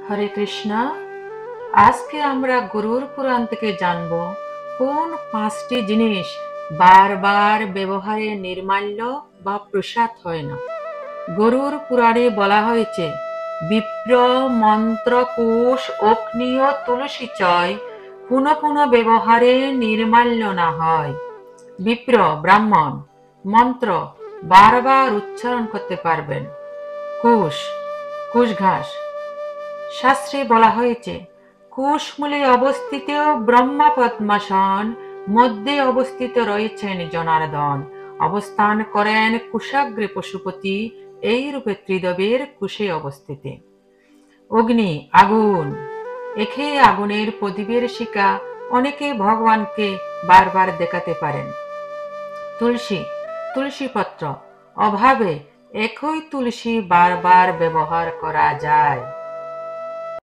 হরে কৃষ্ণ। আজকে আমরা গরুর পুরাণ থেকে জানব কোন পাঁচটি জিনিস বারবার ব্যবহারে নির্মাল্য বা প্রসাদ হয় না। গরুর পুরাণে বলা হয়েছে, বিপ্র মন্ত্র কোষ অগ্নি ও তুলসী চয় পুনঃ পুনঃ ব্যবহারে নির্মাল্য না হয়। বিপ্র ব্রাহ্মণ মন্ত্র বারবার উচ্চারণ করতে পারবেন। কোষ কুশ ঘাস, শাস্ত্রে বলা হয়েছে, কুশমূলে অবস্থিত ব্রহ্মা পদ্মাসন মধ্যে অবস্থিত রয়েছেন জনার্দন, অবস্থান করেন কুশাগ্রে পশুপতি, এই রূপে ত্রিদবের কুশে অবস্থিতে। অগ্নি আগুন, একে আগুনের প্রদীপের শিখা অনেকে ভগবানকে বারবার দেখাতে পারেন। তুলসী তুলসী পত্র, অভাবে একই তুলসী বারবার ব্যবহার করা যায়।